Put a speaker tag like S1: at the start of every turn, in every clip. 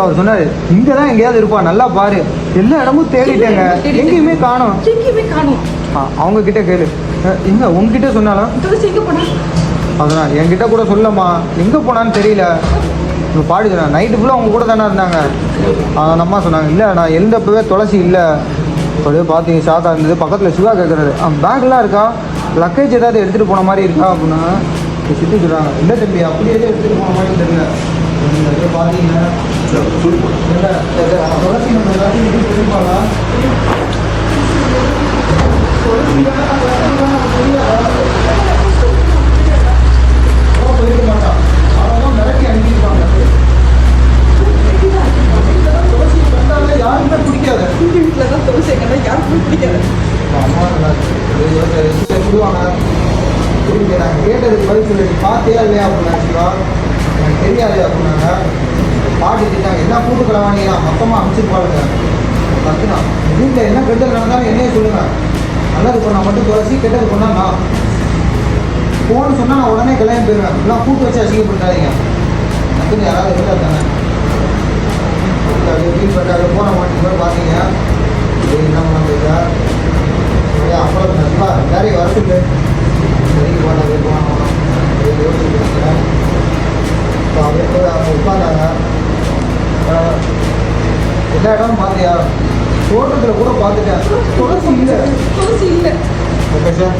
S1: அவர் சொன்னாரு இங்கதான் எங்கேயாவது இருப்பான், நல்லா பாரு. எல்லா இடமும் தேடிட்டேங்க, எங்கேயுமே காணும். அவங்க கிட்ட கேளு. எங்க உங்ககிட்ட சொன்னாலும் அதான் என்கிட்ட கூட சொல்லம்மா, எங்க போனான்னு தெரியல. பாடி சொன்னா நைட்டு ஃபுல்லாக அவங்க கூட தானே இருந்தாங்க. அந்த அம்மா சொன்னாங்க இல்லை நான் எழுந்தப்பவே துளசி இல்லை. அப்படியே பார்த்தீங்க ஷாக்காக இருந்தது. பக்கத்தில் சிவா கேட்குறாரு பேக்லாம் இருக்கா, லக்கேஜ் ஏதாவது எடுத்துகிட்டு போன மாதிரி இருக்கா அப்படின்னா சிட்டி சொல்கிறாங்க இல்லை தம்பி அப்படி எதுவும் எடுத்துகிட்டு போன மாதிரி தெரியல. பார்த்தீங்கன்னா துளசி நம்ம எல்லாத்தையும் தெரியுமாங்களா? போயிருக்க மாட்டான், அவ்வளோதான் மிரட்டி அனுப்பியிருப்பாங்க. துளசி கண்டாலே யாருமே பிடிக்காது. வீட்டில் தான் துளசி கண்டா யாருமே பிடிக்காது. அம்மா சொல்லுவாங்க நாங்கள் கேட்டதுக்கு பதில் சொல்லி பார்த்தியா இல்லையா அப்படின்னா சிவா எனக்கு தெரியாது அப்படின்னாங்க. பாட்டி திட்டாங்க என்ன கூட்டு கிளவானீங்க மொத்தமாக அமைச்சிருப்பாளுங்க. பார்த்துனா வீட்டில் என்ன கெட்டது நடந்தாலும் என்னையே சொல்லுங்கள், நல்லது பண்ணால் மட்டும் துளசி, கெட்டது பண்ணால் நான் போன்னு சொன்னால் நான் உடனே கல்யாணம் போயிடுவேன். எல்லாம் கூட்டு வச்சு அசிங்கப்படுத்தாதீங்க. அதுன்னு யாராவது இருந்தால் தானே ஃபீல் பண்ணுறாரு. போன மாட்டேங்க பார்த்தீங்க என்ன பண்ணுங்க அப்புறம் நல்லா நிறைய வரத்துக்கு சரி போனாங்க யோசிச்சுருக்காங்க. இப்போ அப்படியே போய் அவங்க உட்காந்தாங்க. எல்லா இடமும் பார்த்தியா, தோட்டத்தில் கூட பார்த்துட்டேன், துளசி இல்லை. ஓகே சார்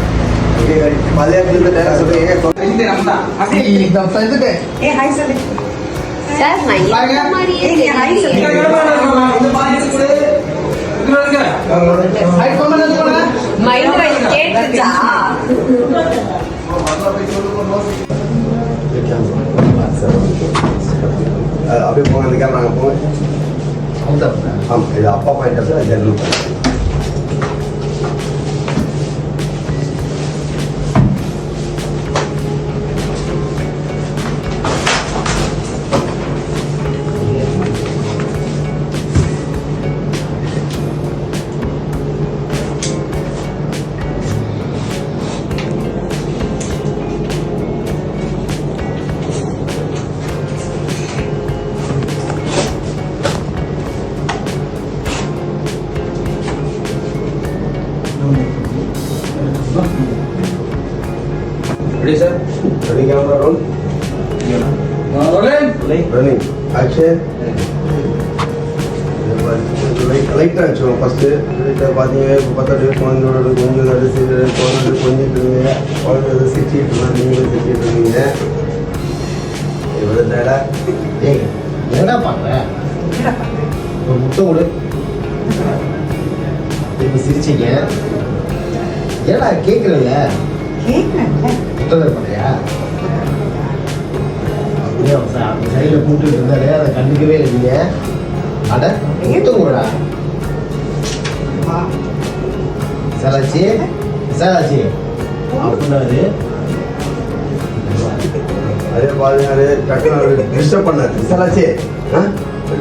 S2: அப்படியே போங்க, அந்த கேமரா போங்க. ஆமாம் இது அப்பா point general.
S3: Ready sir?
S2: Ready camera roll. Running. Action. லைட்டாக வச்சுக்கோங்க ஃபஸ்ட்டு. லைட்டாக பார்த்தீங்க இப்போ பார்த்தா குழந்தையோட கொஞ்சம் நடிச்சு குழந்தை கொஞ்சிட்டு இருந்தீங்க, குழந்தை சிரிச்சிட்டு இருந்தாங்க, நீங்களும் சிரிச்சிட்டு இருந்தீங்க. இவ்வளோ டேடா
S1: ஏய் என்ன பண்ணுறேன், ஒரு முட்டை கொடு. இப்போ சிரிச்சிங்க ஏடா கேட்குறல முட்டை பண்ணுறியா? அப்படியே அந்த சைடில் கூப்பிட்டு இருந்தாரு, அதை கண்டுக்கவே இல்லைங்க. அட முட்டை கூடா விசாலாச்சி விசாலாச்சி அப்படின்னாரு.
S2: அதே பாருங்க டக்குன்னு டிஸ்டர்ப் பண்ணாரு விசாலாச்சி.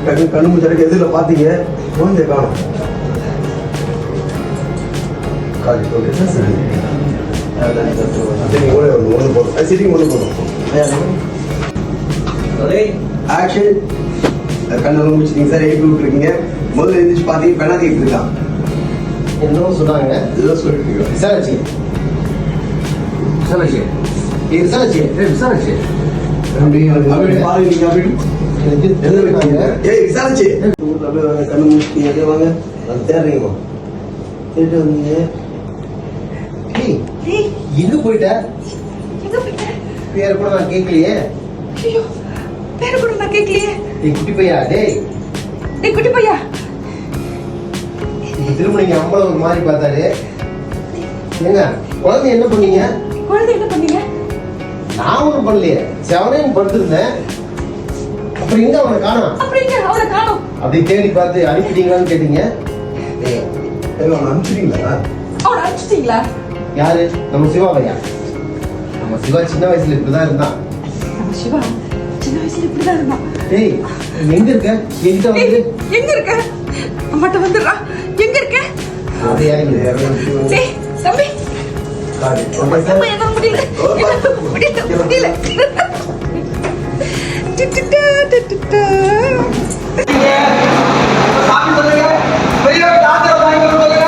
S2: டக்குன்னு கண்ணு முடிச்சதுக்கு எதிரில் பார்த்தீங்க குழந்தைய காணும். ஒன்று போதும், சிட்டிங் ஒன்று போதும். ஆக்ஷன். கண்ணெல்லாம் முடிச்சிட்டீங்க சார், எழுப்பி விட்டுருக்கீங்க. முதல்ல எழுந்திரிச்சு பார்த்தீங்க பெண்ணாத்திட்டு இருக்கான்.
S1: என்னவோ சொன்னாங்க,
S2: இதெல்லாம் சொல்லிட்டு இருக்கோம்.
S1: விசாலாச்சி விசாலாச்சி விசாலாச்சி விசாலாச்சி
S2: விசாரிச்சு கண்ணு முடிச்சிட்டீங்க. வாங்க தேடுறீங்கம்மா, தேடிட்டு வந்தீங்க.
S1: எங்க போயிட்ட? பேர கூட நான் கேட்கலையே.
S4: பேர கூட நான் கேட்கலையே.
S1: குட்டி பையா, டேய்
S4: குட்டி பையா.
S1: திரும்ப நீங்க அம்பளை ஒரு மாதிரி பார்த்தாரு. ஏங்க குழந்தை என்ன பண்ணீங்க?
S4: குழந்தை என்ன பண்ணீங்க?
S1: நான் ஒன்றும் பண்ணலையே, செவனேன்னு படுத்திருந்தேன். அப்புறம் எங்க அவனை காணோம்?
S4: அவனை காணோம்.
S1: அப்படி தேடி பார்த்து அனுப்பிட்டீங்களான்னு கேட்டீங்க.
S2: அவனை அனுப்பிச்சிட்டீங்களா?
S4: அவனை அனுப்பிச்சிட்டீங்களா?
S1: யாரு? நம்ம சிவா பையா. நம்ம சிவா சின்ன வயசுல இப்படிதான் இருந்தான்.
S4: நம்ம சிவா சின்ன வயசுல இப்படிதான் இருந்தான்.
S1: டேய் எங்க இருக்க? எங்க வந்து
S4: எங்க இருக்க? அம்மாட்ட வந்துடுறா. எங்க இருக்க?
S1: அதே
S4: டேய் தம்பி, அம்மா என்ன முடியல முடியல.
S1: சாமி சொல்லுங்க பெரிய ஆத்திரம் வாங்கி சொல்லுங்க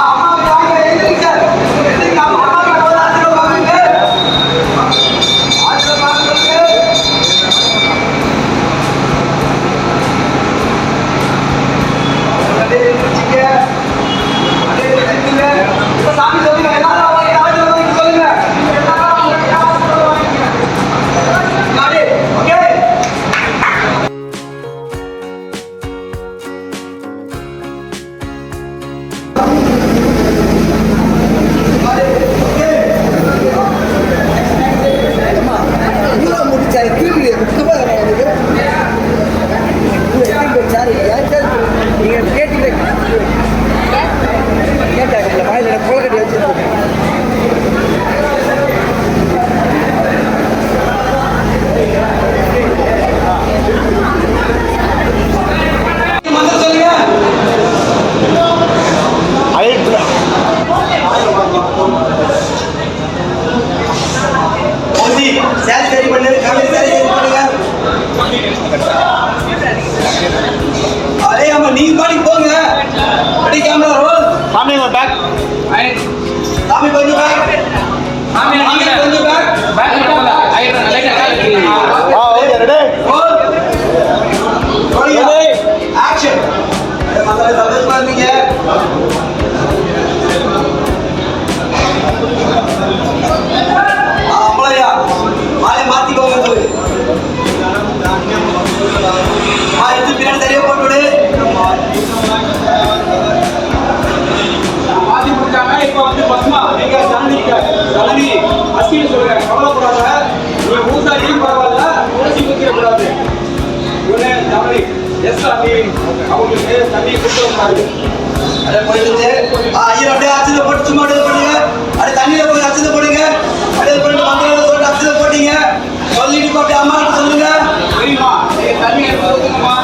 S1: அம்மாவுக்கு வாங்க எழுந்திரிங்க சார் எழுந்திரிங்க அம்மாவுக்கு ஒரு ஆத்திரம் வாங்க ஆத்திரம் வாங்க சொல்லுங்க அதே எழுந்திரிச்சிங்க அதே எழுந்திரிங்க இப்ப சாமி சொல்லுங்க எல்லாரும் வாங்க ஆத்திரம் வாங்கி சொல்லுங்க ஓகே சேல் சரி பண்ணு கம்பெனி சேல் சரி பண்ணுங்க அரே அம்மா நீங்க பாடிக்கு போங்க ரெடி கேமரா ரோல் சாமி உங்க பேக் சாமி கொஞ்சம் பேக் சாமி கொஞ்சம் back back okay ready roll ready action மத்தல சப்ஸ்கிரைப் பண்ணுங்க மாலை மாத்திக்கோங்க சொல்லு எடுத்து பின்னாடி சரியா போட்டு விடு மாத்தி முடிச்சாங்க இப்ப வந்து பஸ்மா நீங்க ஜனனி அஸ்கின்னு சொல்லுங்க கவலைப்படாத நீ ஊசாடியும் பரவாயில்ல ஊசி குத்திடக்கூடாது இவனே ஜனனி எஸ் சாமி அவங்களுக்கு தண்ணி கொடுத்து வந்தாரு அதை போயிட்டு ஐயர் அப்படியே அச்சதை போட்டு சும்மா அப்படியே பண்ணுங்க அப்படியே தண்ணியில போய் அச்சதை போடுங்க அப்படியே போட்டு மந்திரம் சொல்லிட்டு அச்சதை போட்டீங்க சொல்லிட்டு அப்படியே அம்மா கிட்ட சொல்லுங்க சரிம்மா நீங்க தண்ணி எடுத்து ஊத்துங்கம்மா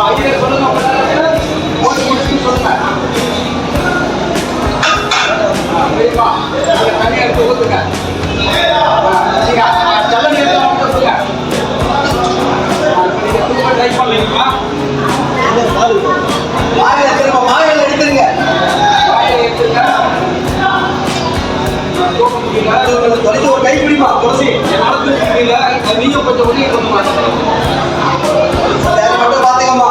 S1: ஐயர் சொல்லுங்க போட்டு முடிச்சுன்னு சொல்லுங்க சரிம்மா நீங்க தண்ணி எடுத்து ஊத்துங்க நீங்க செல்ல நேரத்தில் சொல்லுங்க ட்ரை பண்ணீங்களா மாலையில எடுத்துருங்க தொலைச்சு ஒரு கை பிடிமா துளசி நீங்க கொஞ்சம் ஒதுங்கி மட்டும் பாத்துக்கம்மா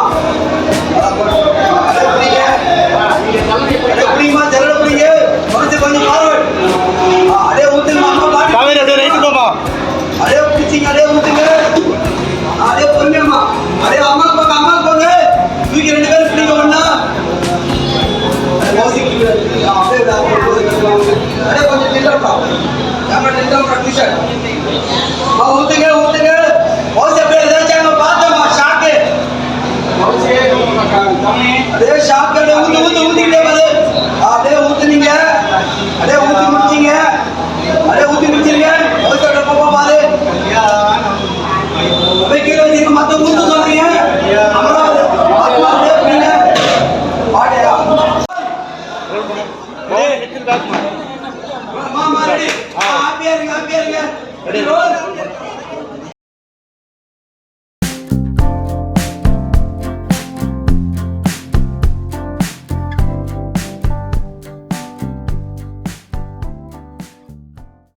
S1: பிடிமா ஜல்ல பிடிங்க துளசி கொஞ்சம் பார்வர்ட் அதே ஊத்துங்க அதே பிடிச்சிங்க அதே ஊத்துங்க அதே பொறுமையம்மா அதே அம்மா பக்கம் அம்மா போங்க தூக்கி ரெண்டு பேரும் பிடிக்க ஒண்ணா அதே கொஞ்சம் நின்றா டிஷர்ட் ஊத்துங்க ஊத்துங்க ஓசி அப்படியே ஏதாச்சும் பார்த்தோமா ஷாக்கு அதே ஷாக்கு ஊத்திக்கிட்டே வருது அதே ஊத்துனீங்க அதே ஊத்தி முடிச்சீங்க அதே ஊத்தி முடிச்சிருங்க ஓசி அப்படியே போப்பா பாரு அப்படியே கீழே வச்சுக்க மத்த ஊத்து சொல்றீங்க அமராவது ஆத்மாவே அப்படிங்க பாட்டியா மாமா ரெடி ஹாப்பியா இருங்க ரெடி ரோல்